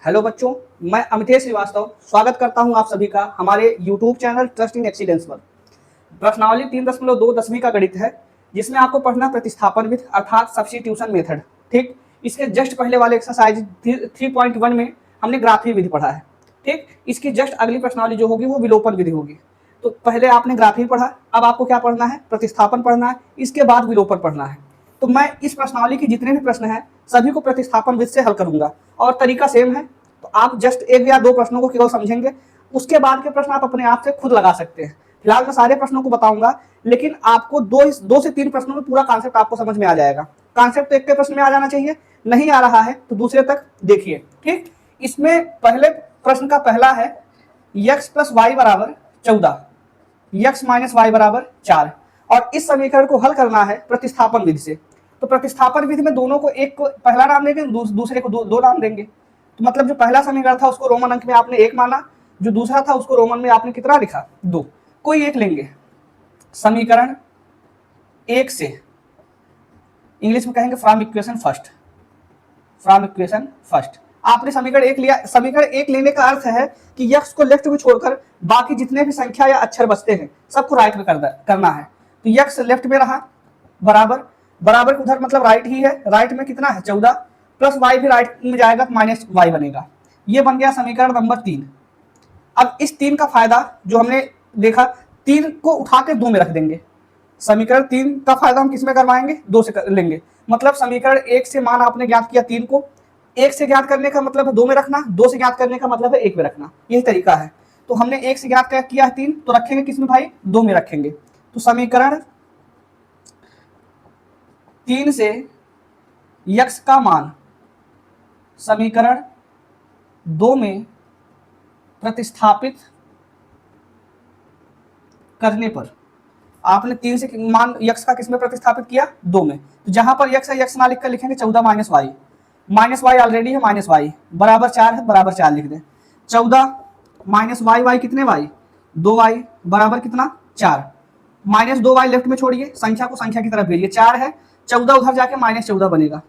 Hello बच्चों, मैं अमितेश श्रीवास्तव स्वागत करता हूं आप सभी का हमारे YouTube channel trust in excellence पर। प्रश्नावली 3.2 10वीं का गणित है, जिसमें आपको पढ़ना प्रतिस्थापन विधि अर्थात सब्स्टिट्यूशन मेथड। ठीक, इसके जस्ट पहले वाले एक्सरसाइज 3.1 में हमने ग्राफीय विधि पढ़ा है। ठीक, इसकी जस्ट अगली प्रश्नावली जो होगी वो विलोपन विधि होगी। तो पहले आपने ग्राफीय पढ़ा, अब आपको क्या पढ़ना है? प्रतिस्थापन पढ़ना है, इसके बाद विलोपन पढ़ना है। तो मैं इस प्रश्नावली के जितने भी प्रश्न हैं सभी को प्रतिस्थापन विधि से हल करूंगा और तरीका सेम है। तो आप जस्ट एक या दो प्रश्नों को केवल समझेंगे, उसके बाद के प्रश्न आप अपने आप से खुद लगा सकते हैं। फिलहाल मैं सारे प्रश्नों को बताऊंगा, लेकिन आपको दो से तीन प्रश्नों में पूरा कॉन्सेप्ट आपको समझ में आ जाएगा। कॉन्सेप्ट तो एक के प्रश्न में आ जाना चाहिए, नहीं आ रहा है तो दूसरे तक देखिए। ठीक, इसमें पहले प्रश्न का पहला है x प्लस वाई बराबर 14, x माइनस वाई बराबर 4, और इस समीकरण को हल करना है प्रतिस्थापन विधि से। तो प्रतिस्थापन विधि में दोनों को, एक को पहला नाम देंगे, दूसरे को दो नाम देंगे। तो मतलब जो पहला समीकरण था उसको रोमन अंक में आपने 1 माना, जो दूसरा था उसको रोमन में आपने कितना लिखा? 2। कोई एक लेंगे। समीकरण 1 से, इंग्लिश में कहेंगे from equation first, from equation first. आपने समीकरण 1 लिया। समीकरण 1 लेने का अर्थ है कि x को लेफ्ट में छोड़कर बाकी जितने भी संख्या या अक्षर बचते हैं सबको राइट में करना है। तो x लेफ्ट में रहा, बराबर बराबर उधर मतलब राइट ही है, राइट में कितना है? 14, प्लस y भी राइट में जाएगा तो माइनस y बनेगा। ये बन गया समीकरण नंबर 3। अब इस 3 का फायदा जो हमने देखा, 3 को उठा के 2 में रख देंगे। समीकरण 3 का फायदा हम किस में करवाएंगे? 2 से कर लेंगे। मतलब समीकरण 1 से मान आपने ज्ञात किया 3 को, 1 से ज्ञात करने का मतलब है 2 में रखना, 2 से ज्ञात करने का मतलब है 1 में रखना। यही तरीका है। तो हमने 1 से ज्ञात किया है 3, तो रखेंगे किस में भाई? 2 में रखेंगे। तो समीकरण 3 से x का मान समीकरण 2 में प्रतिस्थापित करने पर, आपने 3 से मान x का किस में प्रतिस्थापित किया? 2 में। तो जहां पर x है x ना लिखकर लिखेंगे 14 minus Y, minus Y already है, माइनस वाई बराबर 4 है, बराबर 4 लिख दें। 14 माइनस वाई, वाई कितने वाई? 2 वाई बराबर कितना? 4। माइनस 2 वाई लेफ्ट में छोड़िए, संख्या को संख्या की तरफ भेजिए। 4 है, 14 उधर जाके माइनस 14 बनेगा।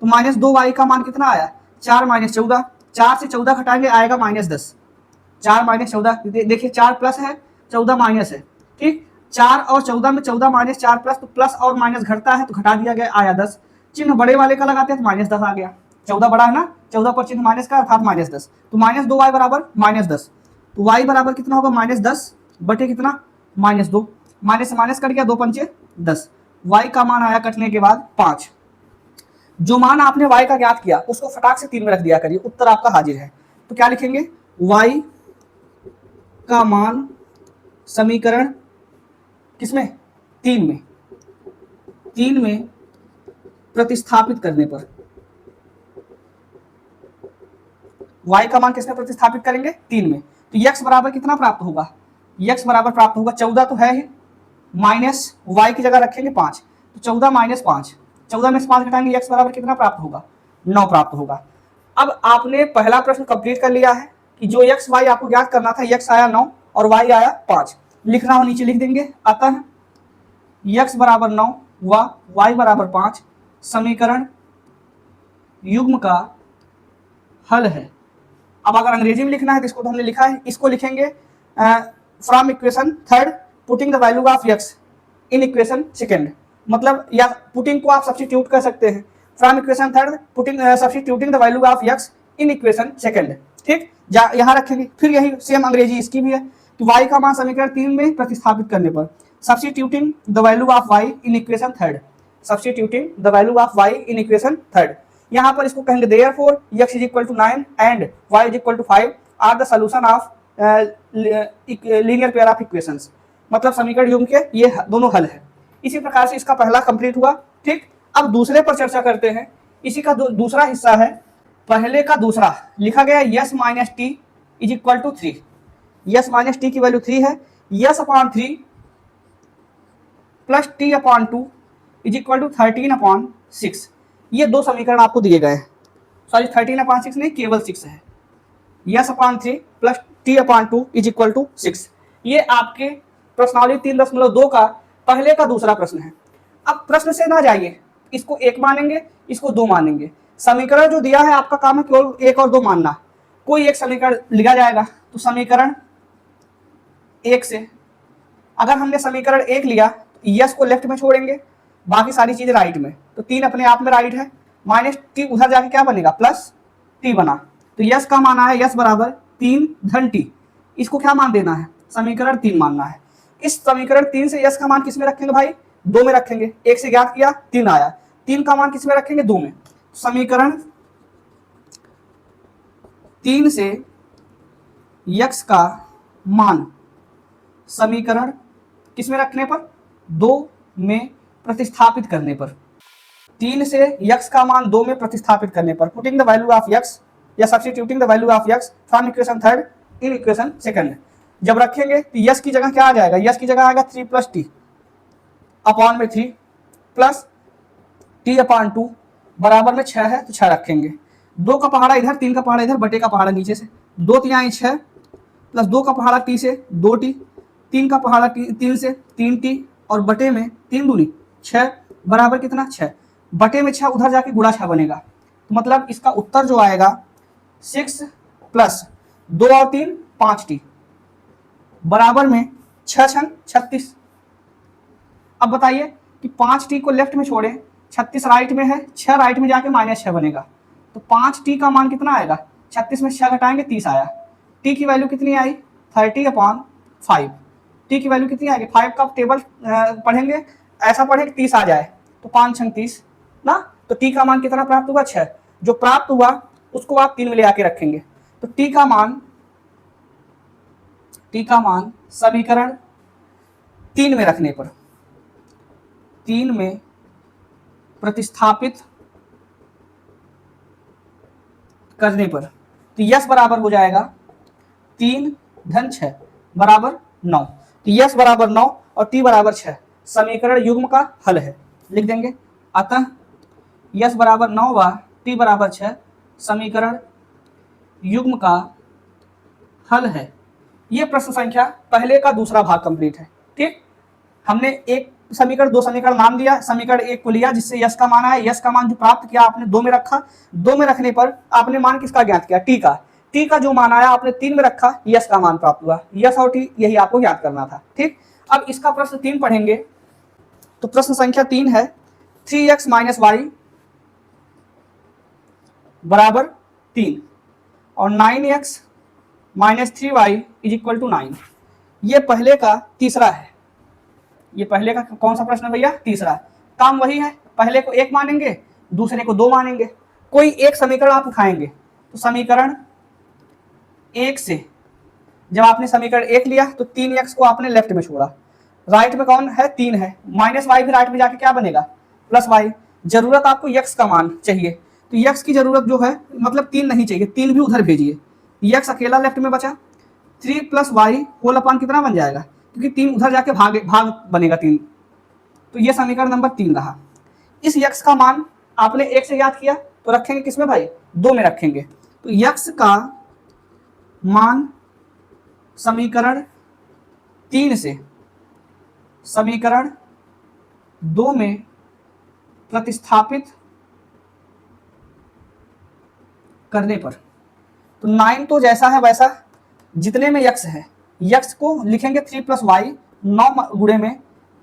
तो माइनस 2 वाई का मान कितना आया? 4 माइनस 14, 4 से 14 घटाएंगे आएगा माइनस 10। 4 माइनस 14, देखिए 4 प्लस है 14 माइनस है। ठीक, 4 और 14 में 14 माइनस 4 प्लस, तो प्लस और माइनस घटता है तो घटा दिया गया, आया 10। चिन्ह बड़े वाले का लगाते हैं तो माइनस 10 आ गया। 14 बड़ा है ना, 14 पर चिन्ह माइनस का अर्थात माइनस 10। तो माइनस 2 वाई बराबर माइनस 10। तो वाई बराबर कितना होगा? माइनस 10 बटे कितना? माइनस 2। माइनस से माइनस कट गया, 2 पंचे 10। वाई का मान आया कटने के बाद 5। जो मान आपने y का ज्ञात किया उसको फटाक से 3 में रख दिया करिए, उत्तर आपका हाजिर है। तो क्या लिखेंगे? y का मान समीकरण किसमें? 3 में, 3 में प्रतिस्थापित करने पर, y का मान किसमें प्रतिस्थापित करेंगे? 3 में। तो x बराबर कितना प्राप्त होगा? x बराबर प्राप्त होगा 14 तो है ही, माइनस y की जगह रखेंगे 5, तो 14 माइनस 5, 14 में से 5 घटाएंगे, x बराबर कितना प्राप्त होगा? 9 प्राप्त होगा। अब आपने पहला प्रश्न कंप्लीट कर लिया है कि जो x y आपको ज्ञात करना था, x आया 9 और y आया 5। लिखना हो नीचे लिख देंगे। अतः x बराबर 9 व y बराबर 5 समीकरण युग्म का हल है। अब अगर अंग्रेजी में लिखना है तो इसको तो हमने लिखा है, इसको लिखेंगे from equation third putting the value of x in equation second. मतलब या पुटिंग को आप सब्स्टिट्यूट कर सकते हैं, from equation third putting substituting the value of x in equation second. ठीक, यहाँ रखेंगे। फिर यही सेम अंग्रेजी इसकी भी है कि y का मान समीकरण 3 में प्रतिस्थापित करने पर, substituting the value of y in equation third, substituting the value of y in equation third. यहाँ पर इसको कहेंगे therefore x is equal to 9 and y is equal to 5 are the solution of linear pair of equations. मतलब समीकरण युग्म के ये दोनों हल है। इसी प्रकार से इसका पहला कंप्लीट हुआ। ठीक, अब दूसरे पर चर्चा करते हैं। इसी का दूसरा हिस्सा है, पहले का दूसरा लिखा गया S minus T is equal to 3। S minus T की वैल्यू 3 है, S upon 3 plus T upon 2 is equal to 13 upon 6। ये दो समीकरण आपको दिए गए हैं। सॉरी 13 अपॉन 6 नहीं, केवल 6 है। S upon 3 plus T upon 2 is equal to 6। ये आपके प्रश्नावली 3.2 का पहले का दूसरा प्रश्न है। अब प्रश्न से ना जाइए, इसको 1 मानेंगे, इसको 2 मानेंगे। समीकरण जो दिया है आपका काम है केवल 1 और 2 मानना। कोई एक समीकरण लिया जाएगा, तो समीकरण 1 से अगर हमने समीकरण 1 लिया, यस को लेफ्ट में छोड़ेंगे, बाकी सारी चीजें राइट में, तो 3 अपने आप में राइट है, माइनस टी उधर जाके क्या बनेगा, प्लस टी बना। तो यस का मान आया यस बराबर 3 धन टी, इसको क्या मान देना है, समीकरण 3 मानना है। इस समीकरण 3 से यस का मान किस में रखेंगे भाई, 2 में रखेंगे, 1 से ज्ञात किया 3 आया, 3 का मान किस में रखेंगे, 2 में। समीकरण 3 से यक्स का मान समीकरण किस में रखने पर, 2 में प्रतिस्थापित करने पर, 3 से यक्स का मान 2 में प्रतिस्थापित करने पर, putting the value of x या substituting the value of x from equation 3 in equation 2 जब रखेंगे तो यस की जगह क्या आ जाएगा, यस की जगह आएगा 3 प्लस टी अपॉन में 3 प्लस टी अपॉन 2 बराबर में 6 है, तो 6 रखेंगे, 2 का पहाड़ा इधर, 3 का पहाड़ा इधर, बटे का पहाड़ा नीचे से, 2 तिहाई 6 प्लस 2 का पहाड़ा टी से 2 टी, 3 का पहाड़ा 3 से 3 टी और बटे में 3 दूनी 6 बराबर कितना 6, बटे में 6 उधर जाके गुणा 6 बनेगा, तो मतलब इसका उत्तर जो आएगा 6 प्लस 2 और 3 5 टी बराबर में 6 छंग 36। अब बताइए कि 5 टी को लेफ्ट में छोड़े, 36 राइट में है, 6 राइट में जाके माइनस 6 बनेगा, तो 5 टी का मान कितना आएगा, 36 में 6 घटाएंगे 30 आया, टी की वैल्यू कितनी आई 30/5, टी की वैल्यू कितनी आएगी, 5 का टेबल पढ़ेंगे, ऐसा पढ़े कि 30 आ जाए, तो 5 छंग 30 ना, तो टी का मान कितना प्राप्त हुआ 6, जो प्राप्त हुआ उसको आप 3 में ले आके रखेंगे, तो टी का मान समीकरण 3 में रखने पर, 3 में प्रतिस्थापित करने पर, तो यस बराबर हो जाएगा 3 धन 6 बराबर 9, तो यस बराबर 9 और टी बराबर 6 समीकरण युग्म का हल है, लिख देंगे। अतः यस बराबर 9 व टी बराबर 6 समीकरण युग्म का हल है। यह प्रश्न संख्या पहले का दूसरा भाग कंप्लीट है। ठीक, हमने एक समीकरण 2 समीकरण नाम दिया, समीकरण 1 को लिया जिससे यस का मान आया, यस का मान जो प्राप्त किया आपने 2 में रखा, 2 में रखने पर आपने मान किसका ज्ञात किया, टी का जो मान आया आपने 3 में रखा, यस का मान प्राप्त हुआ, यस और टी यही आपको ज्ञात करना था। ठीक, अब इसका प्रश्न 3 पढ़ेंगे, तो प्रश्न संख्या 3 है 3x - y बराबर 3 और 9x - 3y = 9। ये पहले का तीसरा है, ये पहले का कौन सा प्रश्न भैया, तीसरा। काम वही है, पहले को 1 मानेंगे, दूसरे को 2 मानेंगे, कोई एक समीकरण आप उठाएंगे, तो समीकरण 1 से जब आपने समीकरण 1 लिया तो 3x को आपने लेफ्ट में छोड़ा, राइट में कौन है 3 है, -y भी राइट में जाके क्या बनेगा +y, जरूरत आपको x का मान चाहिए, तो x की जरूरत जो है मतलब 3 नहीं चाहिए, 3 भी उधर भेजिए, x अकेला लेफ्ट में बचा, 3 + y होल अपॉन कितना बन जाएगा, क्योंकि 3 उधर जाके भाग बनेगा 3, तो ये समीकरण नंबर 3 रहा। इस x का मान आपने 1 से याद किया तो रखेंगे किसमें भाई, 2 में रखेंगे, तो x का मान समीकरण 3 से समीकरण 2 में प्रतिस्थापित करने पर, तो 9 तो जैसा है वैसा, जितने में x है x को लिखेंगे 3 + y, 9 गुणे में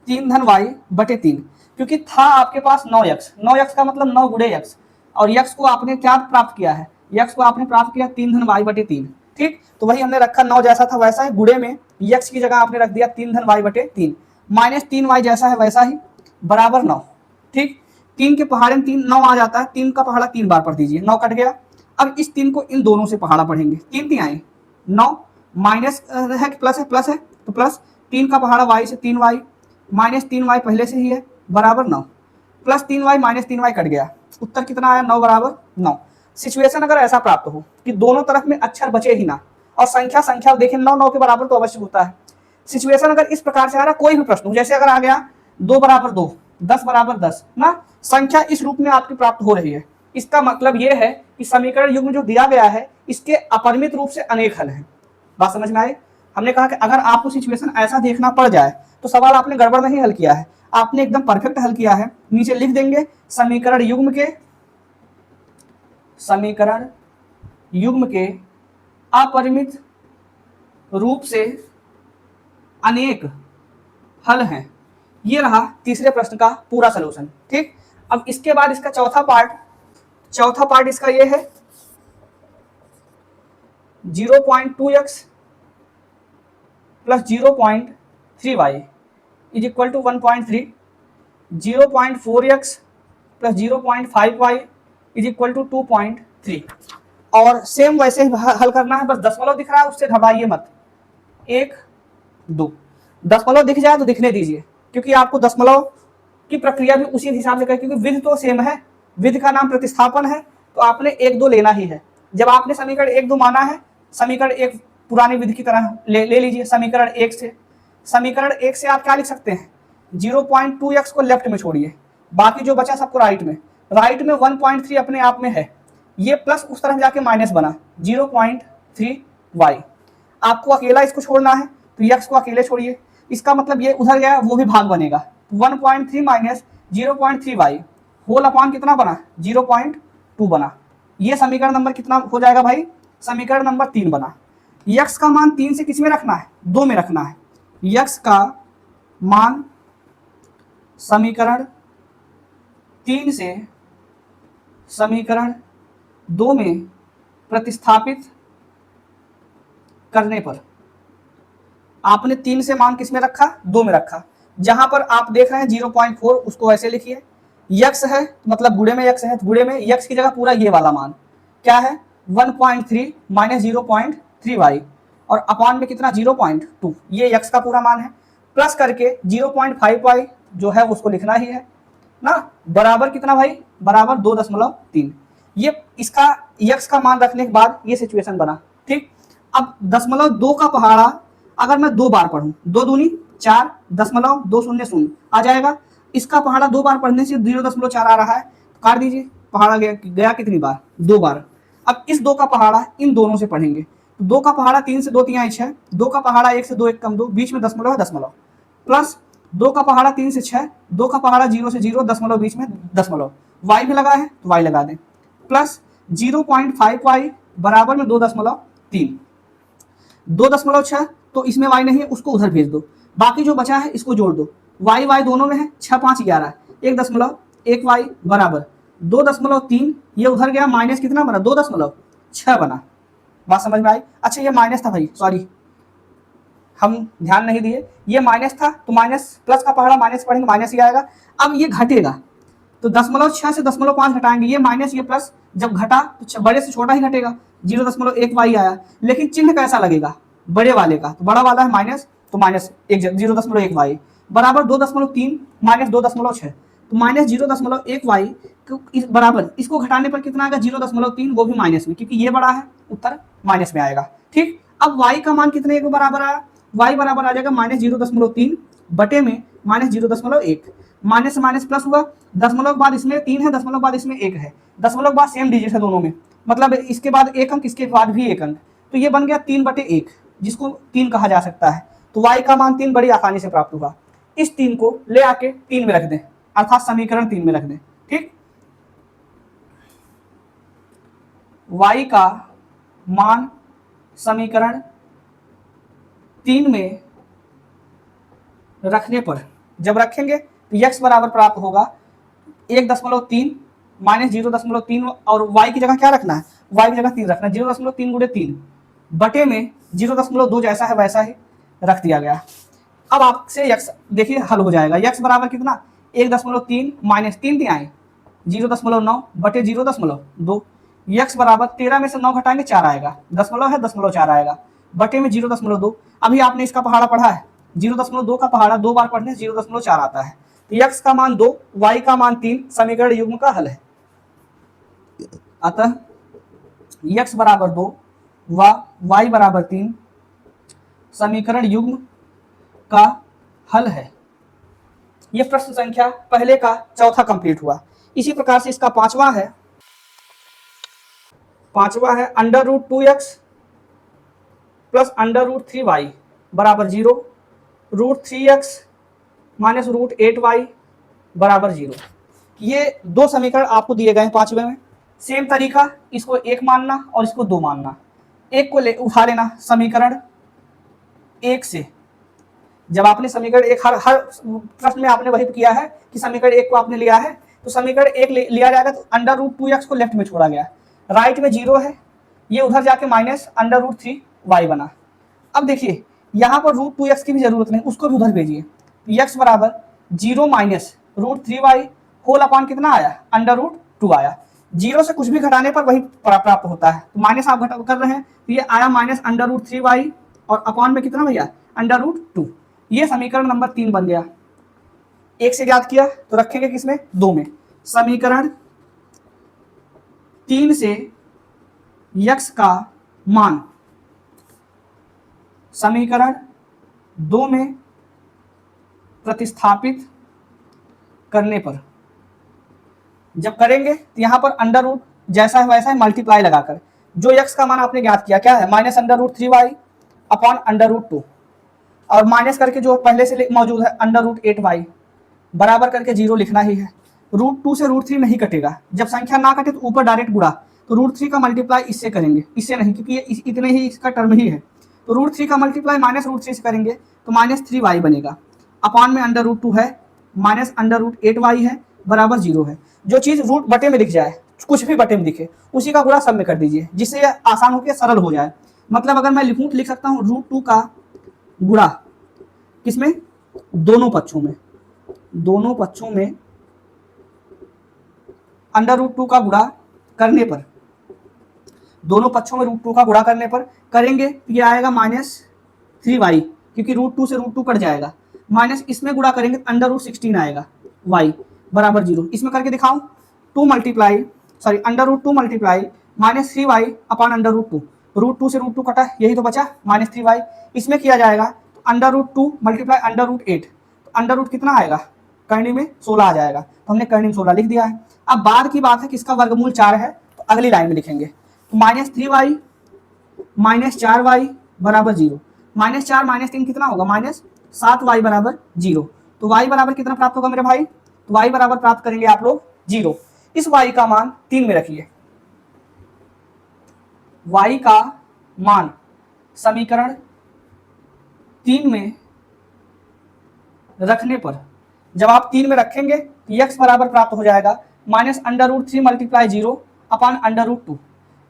3 धन y बटे 3, क्योंकि था आपके पास 9x का मतलब 9 गुणे x, और x को आपने क्या प्राप्त किया है, x को आपने प्राप्त किया 3 धन y बटे 3। ठीक, तो वही हमने रखा 9 जैसा था वैसा है, गुणे में x की जगह आपने रख दिया 3 धन y बटे 3, -3y जैसा है वैसा ही बराबर 9। ठीक, 3 के पहाड़े में 3 9 आ जाता है, 3 का पहाड़ा 3 बार पढ़ दीजिए, 9 कट गया। अब इस 3 को इन दोनों से पहाड़ा पढ़ेंगे, 3 3 9 माइनस है कि प्लस है, तो प्लस 3 का पहाड़ा y से 3y -3y पहले से ही है बराबर 9, +3y -3y कट गया, उत्तर कितना आया 9 बराबर 9। सिचुएशन अगर ऐसा प्राप्त हो कि दोनों तरफ में अक्षर बचे ही ना, और संख्या देखें 9 9 के बराबर तो अवश्य होता है, सिचुएशन अगर इस प्रकार से आ रहा, कोई भी प्रश्न हो, जैसे अगर आ गया 2 बराबर 2, 10 बराबर 10 ना, संख्या इस रूप में आपकी प्राप्त हो रही है, इसका मतलब यह है कि समीकरण युग्म जो दिया गया है इसके अपरिमित रूप से अनेक हल हैं। बात समझ में आई? हमने कहा कि अगर आपको सिचुएशन ऐसा देखना पड़ जाए तो सवाल आपने गड़बड़ नहीं हल किया है, आपने एकदम परफेक्ट हल किया है। नीचे लिख देंगे समीकरण युग्म के अपरिमित रूप से अनेक हल हैं। ये रहा तीसरे प्रश्न का पूरा सलूशन। ठीक, अब इसके बाद इसका चौथा पार्ट इसका ये है 0.2x plus 0.3y is equal to 1.3, 0.4x plus 0.5y is equal to 2.3। और सेम वैसे ही हल करना है, बस दशमलव दिख रहा है उससे घबराइए मत। 1 2 दशमलव दिख जाए तो दिखने दीजिए, क्योंकि आपको दशमलव की प्रक्रिया भी उसी हिसाब से करें, क्योंकि विधि तो सेम है, विधि का नाम प्रतिस्थापन है, तो आपने 1 2 लेना ही है। जब आपने समीकरण 1 2 माना है, समीकरण 1 पुरानी विधि की तरह ले लीजिए। समीकरण 1 से आप क्या लिख सकते हैं, 0.2x को लेफ्ट में छोड़िए, बाकी जो बचा सबको राइट में 1.3 अपने आप में है, ये प्लस उस तरफ जाके माइनस बना 0.3y। आपको अकेला इसको छोड़ना है तो x को अकेले छोड़िए, इसका मतलब ये उधर गया वो भी भाग बनेगा, 1.3 माइनस 0.3y होल अपॉन कितना बना 0.2 बना। ये समीकरण नंबर कितना हो जाएगा भाई, समीकरण नंबर 3 बना। x का मान 3 से किस में रखना है, 2 में रखना है। x का मान समीकरण 3 से समीकरण 2 में प्रतिस्थापित करने पर आपने 3 से मान किस में रखा, 2 में रखा। जहां पर आप देख रहे हैं 0.4 उसको ऐसे लिखिए, x है मतलब गुणे में x है, गुणे में x की जगह पूरा ये वाला मान क्या है 1.3 माइनस 0.3y और अपॉन में कितना 0.2, ये x का पूरा मान है, प्लस करके 0.5y जो है उसको लिखना ही है ना, बराबर कितना भाई, बराबर 2.3। ये इसका x का मान रखने के बाद ये सिचुएशन बना। ठीक, अब 0.2 का पहाड़ा अगर मैं 2 बार पढ़ूं, 2 दूनी 4, 0.200 आ जाएगा। इसका पहाड़ा 2 बार पढ़ने से 0.4 आ रहा है, काट दीजिए, पहाड़ा गया कितनी बार, 2 बार। अब इस 2 का पहाड़ा इन दोनों से पढ़ेंगे, 2 का पहाड़ा 3 से 2 3 6, 2 का पहाड़ा 1 से 2 1 कम 2, बीच में दशमलव है दशमलव, प्लस 2 का पहाड़ा 3 से 6, 2 का पहाड़ा 0 से 0 दशमलव बीच में दशमलव, y भी लगा है तो y लगा दें, प्लस 0.5y बराबर में 2.3, 2.6 तो इसमें y नहीं है उसको उधर भेज दो, बाकी जो बचा है इसको जोड़ दो, y दोनों में है 6 5 11, 1.1y बराबर 2.3, ये उधर गया माइनस कितना बना 2.6 बना। बात समझ में आई। अच्छा ये माइनस था भाई, सॉरी हम ध्यान नहीं दिए, ये माइनस था तो माइनस प्लस का पहाड़ा माइनस पढ़ेंगे माइनस ही आएगा। अब ये घटेगा तो 0.6 से 0.5 घटाएंगे, ये माइनस ये प्लस, जब घटा तो बड़े से छोटा ही घटेगा, 0.1y आया, लेकिन चिन्ह कैसा लगेगा बड़े वाले का, तो बड़ा वाला है माइनस तो माइनस 0.1y बराबर 2.3 माइनस 2.6, तो माइनस 0.1y बराबर इसको घटाने पर कितना आएगा 0.3, वो भी माइनस में, क्योंकि ये बड़ा है उत्तर माइनस में आएगा। ठीक, अब y का मान कितने के बराबर आया, y बराबर आ जाएगा माइनस 0.3 बटे में माइनस 0.1, माइनस माइनस प्लस हुआ, दशमलव बाद इसमें 3 है, दशमलव बाद इसमें 1 है, दशमलव बाद सेम डिजिट है दोनों में, मतलब इसके बाद 1 अंक इसके बाद भी 1 अंक, तो ये बन गया 3/1 जिसको 3 कहा जा सकता है। तो y का मान 3 बड़ी आसानी से प्राप्त हुआ। इस 3 को ले आके 3 में रख दें, अर्थात समीकरण 3 में रख दें। ठीक, y का मान समीकरण 3 में रखने पर जब रखेंगे तो x बराबर प्राप्त होगा 1.3 माइनस 0.3 और y की जगह क्या रखना है, y की जगह 3 रखना है, 0.3 गुणे 3 बटे में 0.2 जैसा है वैसा ही रख दिया गया। अब आपसे x देखिए हल हो जाएगा, x बराबर कितना 1.3 माइनस 3 दिया है 0.9 बटे 0.2, x बराबर 13 में से 9 घटाएंगे 4 आएगा, दशमलव है 0.4 आएगा बटे में 0.2। अभी आपने इसका पहाड़ा पढ़ा है, 0.2 का पहाड़ा 2 बार पढ़ने 0.4 आता है, तो x का मान 2 y का मान 3 समीकरण युग्म का हल है। अतः x बराबर 2 व y बराबर 3 समीकरण युग्म का हल है। यह प्रश्न संख्या पहले का चौथा कंप्लीट हुआ। इसी प्रकार से इसका पांचवा है √2x प्लस √3y बराबर 0, √3x माइनस √8y बराबर 0। ये 2 समीकरण आपको दिए गए हैं पांचवे में। सेम तरीका, इसको 1 मानना और इसको 2 मानना। एक को उठा लेना समीकरण एक से। जब आपने समीकरण एक हर हर प्रश्न में आपने वही किया है कि समीकरण एक को आपने लिया है, तो समीकरण एक लिया जाएगा तो अंडर रूट 2x को लेफ्ट में छोड़ा गया, राइट में 0 है, ये उधर जाके माइनस अंडर रूट 3y बना। अब देखिए यहाँ पर रूट 2x की भी जरूरत नहीं, उसको भी उधर भेजिए। x बराबर 0 minus root 3y whole upon कितना आया, अंडर रूट 2 आया। 0 से कुछ भी घटाने पर वही प्राप्त होता है, तो माइनस आप घटा कर रहे हैं तो ये आया माइनस अंडर रूट 3y और अपॉन में कितना भैया, अंडर रूट 2। ये समीकरण नंबर 3 बन गया। एक से ज्ञात किया तो रखेंगे किसमें, 2 में। समीकरण 3 से x का मान समीकरण 2 में प्रतिस्थापित करने पर, जब करेंगे तो यहां पर अंडर रूट जैसा है वैसा है मल्टीप्लाई लगाकर, जो x का मान आपने ज्ञात किया क्या है, minus under root 3y upon under root 2, और माइनस करके जो पहले से मौजूद है अंडर रूट 8y बराबर करके 0 लिखना ही है। रूट 2 से रूट 3 नहीं कटेगा, जब संख्या ना कटे तो ऊपर डायरेक्ट गुणा, तो रूट 3 का मल्टीप्लाई इससे करेंगे, इससे नहीं, क्योंकि ये इतने ही इसका टर्म ही है। तो रूट 3 का मल्टीप्लाई माइनस रूट 3 से करेंगे तो माइनस 3y बनेगा, अपॉन में अंडर रूट 2 है, माइनस अंडर रूट 8y है, बराबर 0 है। जो चीज़ रूट बटे में दिख जाए, कुछ भी बटे में दिखे, उसी का गुणा सब में कर दीजिए, जिससे यह आसान होकर सरल हो जाए। मतलब अगर मैं लिखूँ तो लिख सकता हूँ रूट 2 का गुणा किसमें, दोनों पक्षों में, दोनों पक्षों में अंडर रूट 2 का गुणा करने पर, दोनों पक्षों में रूट 2 का गुणा करने पर करेंगे तो ये आएगा माइनस 3y, क्योंकि रूट 2 से रूट 2 कट जाएगा, माइनस इसमें गुणा करेंगे अंडर रूट 16 आएगा, y बराबर 0। इसमें करके दिखाऊं, 2 multiply sorry under root 2 multiply minus 3y upon under root 2, root 2 से रूट 2 कटा, यही तो बचा माइनस 3y। इसमें किया जाएगा तो under root 2 multiply under root 8, तो अंडर रूट कितना आएगा, करनी में 16 आ जाएगा, तो हमने करनी में 16 लिख दिया है। अब बाद की बात है कि इसका वर्गमूल 4 है, तो अगली लाइन में लिखेंगे, तो माइनस 3y माइनस 4y बराबर 0, माइनस 4 माइनस 3 कितना होगा, माइनस 7y बराबर 0। तो y बराबर कितना प्राप्त होगा मेरे भाई, तो y बराबर प्राप्त करेंगे आप लोग 0। इस y का मान 3 में रखिए, y का मान समीकरण 3 में रखने पर, जब आप 3 में रखेंगे तो x बराबर प्राप्त हो जाएगा minus under root 3 multiply 0 upon under root 2।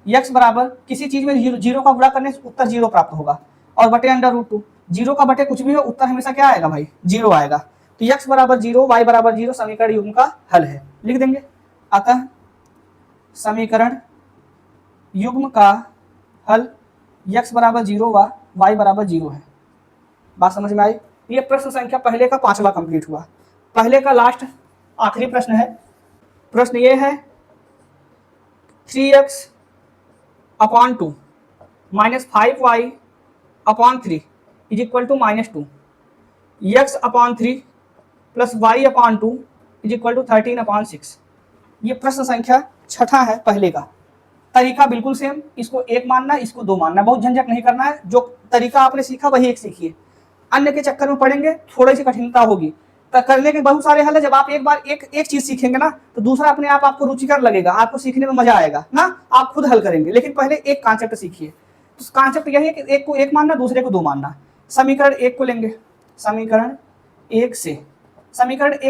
x बराबर किसी चीज में 0 का गुणा करने से उत्तर 0 प्राप्त होगा, और बटे अंडर रूट 2, 0 का बटे कुछ भी हो उत्तर हमेशा क्या आएगा भाई, 0 आएगा। तो x बराबर 0 y बराबर 0 समीकरण युग्म का हल है, लिख देंगे। अतः समीकरण युग्म का हल x बराबर 0 व y बराबर 0 है। बात समझ में आई। ये प्रश्न संख्या पहले का 5वां कंप्लीट हुआ। पहले का लास्ट आखिरी प्रश्न है। प्रश्न ये है 3x upon 2 minus 5y upon 3 is equal to minus 2, x upon 3 plus y upon 2 is equal to 13 upon 6। ये प्रश्न संख्या 6 है पहले का। तरीका बिल्कुल सेम, इसको 1 मानना, इसको 2 मानना, बहुत झंझट नहीं करना है। जो तरीका आपने सीखा वही एक सीखिए, अन्य के चक्कर में पड़ेंगे थोड़ी सी कठिनता होगी। करने के बहुत सारे हल है। जब आप एक बार एक चीज सीखेंगे ना तो दूसरा अपने आप आपको रुचिकर लगेगा, आपको सीखने में मजा आएगा ना, आप खुद हल करेंगे। लेकिन पहले एक कॉन्सेप्ट सीखिए। तो कॉन्सेप्ट यही है कि एक को 1 मानना, दूसरे को 2 मानना। समीकरण 1 को लेंगे, समीकरण 1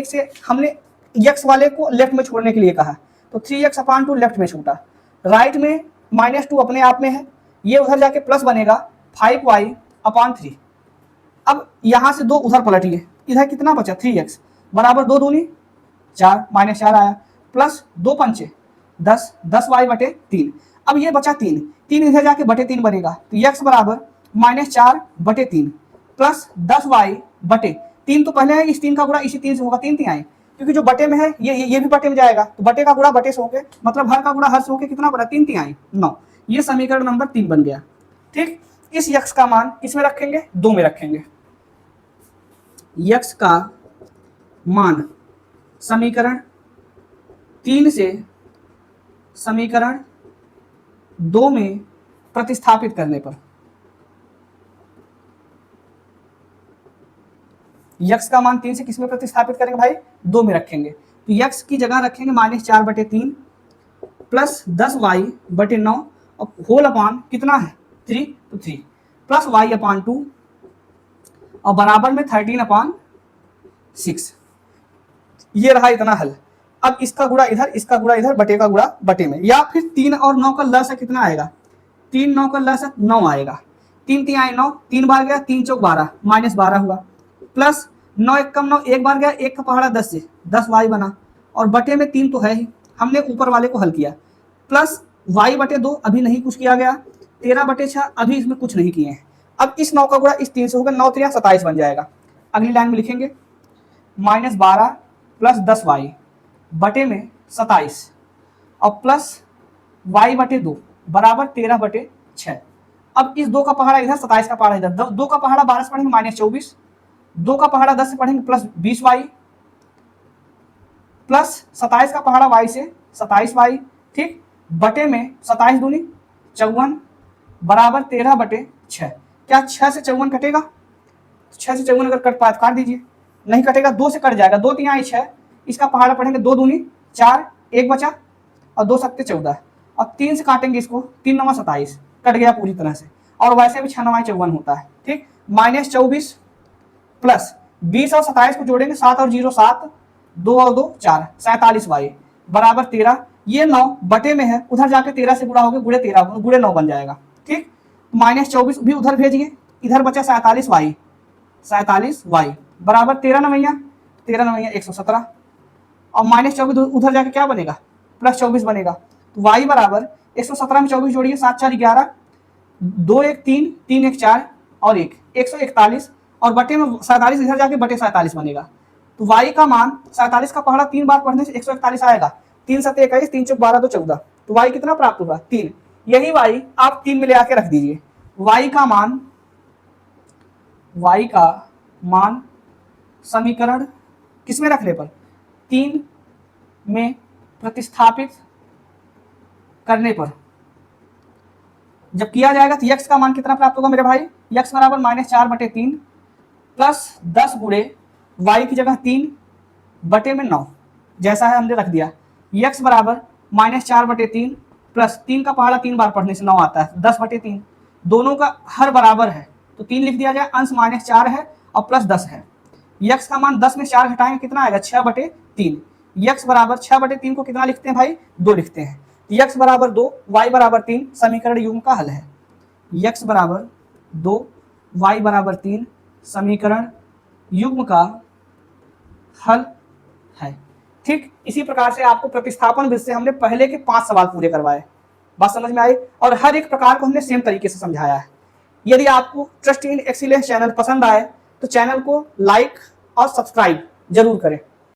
से हमने x वाले को लेफ्ट में छोड़ने के लिए कहा, तो 3x अपॉन 2 लेफ्ट में छूटा, राइट में माइनस 2 अपने आप में है, ये उधर जाके प्लस बनेगा 5y अपॉन 3। अब यहां से 2 उधर पलटिए, इधर कितना बचा 3x बराबर 2 दूनी 4 माइनस 4 आया, प्लस 2 पंचे 10, 10y बटे 3। अब ये बचा 3 इधर जाके बटे 3 बनेगा, तो x बराबर माइनस 4 बटे 3 प्लस 10y बटे 3। तो पहले है इस 3 का गुणा इसी 3 से होगा, 3 3 आए, क्योंकि जो बटे में है ये भी बटे में जाएगा, तो बटे का गुणा बटे से होके, मतलब हर का गुणा हर से होके कितना बड़ा 3 3 आए 9। ये समीकरण नंबर 3 बन गया। ठीक, इस x का मान किस में रखेंगे, 2 में रखेंगे। x का मान समीकरण 3 से समीकरण 2 में प्रतिस्थापित करने पर, x का मान 3 से किस में प्रतिस्थापित करेंगे भाई, 2 में रखेंगे। तो x की जगह रखेंगे माइनस 4 बटे 3 प्लस 10y बटे 9 और होल अपॉन कितना है 3 तो 3 प्लस y/2 और बराबर में 13/6। ये रहा इतना हल। अब इसका गुणा इधर, इसका गुणा इधर, बटे का गुणा बटे में, या फिर 3 और 9 का लसा कितना आएगा, 3 9 का लसा 9 आएगा। 3 3 आए 9, 3 बार गया 3 चौक 12 -12 हुआ, प्लस 9 1 कम 9 एक बार गया, 1 का पहाड़ा 10 से 10 y बना, और बटे में 3 तो है ही, हमने ऊपर वाले को हल किया, प्लस y/2 अभी नहीं कुछ किया गया, 13/6 अभी इसमें कुछ नहीं किए हैं। अब इस 9 का गुणा इस 3 से होगा, 9 3 27 बन जाएगा। अगली लाइन में लिखेंगे -12 प्लस 10y बटे में 27 और प्लस y/2 बराबर 13/6। अब इस 2 का पहाड़ा इधर, 27 का पहाड़ा इधर, 2 का पहाड़ा 12 से पढ़ेंगे -24, 2 का पहाड़ा 10 से पढ़ेंगे प्लस 20y, प्लस 27 का पहाड़ा y से 27y, ठीक, बटे में 27 दूनी 54 बराबर 13/6। क्या 6 से 54 कटेगा? 6 से 54 अगर कट पाए तो काट दीजिए, नहीं कटेगा 2 से कट जाएगा, 2 3 6, इसका पहाड़ा पढ़ेंगे 2 दूनी 4, 1 बचा और 2 सत्ते 14, और 3 से काटेंगे इसको, 3 9 27 कट गया पूरी तरह से, और वैसे भी 6 9 54 होता है, ठीक। -24 प्लस 20 और 27 को जोड़ेंगे, 7 और 0 7, 2 और 2 4, 47y बराबर 13। ये 9 बटे में है, उधर जाके 13 से गुणा होगा, गुणे 13 गुणे 9 बन जाएगा, ठीक। -24 भी उधर भेजिए, इधर बचा 47y, 47y बराबर 13 9 117, और -24 उधर जाके क्या बनेगा, +24 बनेगा। तो y बराबर 117 में 24 जोड़िए, 7 4 11, 2 1 3, 3 1 4 और 1 141, और बटे में 47 इधर जाके बटे 47 बनेगा। तो y का मान 47 का पहाड़ा 3 बार पढ़ने से 141 आएगा, 3 7 21, 3 चौक 12 तो 14, तो y कितना प्राप्त होगा 3। यही y आप 3 में ले आके रख दीजिए। y का मान समीकरण किसमें रखने पर, 3 में प्रतिस्थापित करने पर जब किया जाएगा तो x का मान कितना प्राप्त होगा मेरे भाई, x बराबर -4/3 प्लस 10 गुणे y की जगह 3 बटे में 9, जैसा है हमने रख दिया। x बराबर -4/3 प्लस 3 का पहाड़ा 3 बार पढ़ने से 9 आता है, 10/3, दोनों का हर बराबर है तो 3 लिख दिया जाए, अंश -4 है और प्लस 10 है। x का मान 10 में 4 घटाएंगे कितना आएगा, 6/3। x बराबर 6/3 को कितना लिखते हैं भाई, 2 लिखते हैं। x बराबर 2, y बराबर 3 समीकरण युग्म का हल है। x बराबर 2, y बराबर 3 समीकरण युग्म का हल है, ठीक। इसी प्रकार से आपको प्रतिस्थापन विधि से हमने पहले के 5 सवाल पूरे करवाए, बात समझ में आई, और हर एक प्रकार को हमने सेम तरीके से समझाया है। यदि आपको ट्रस्ट इन एक्सीलेंस चैनल पसंद आए तो चैनल को लाइक और सब्सक्राइब जरूर करें।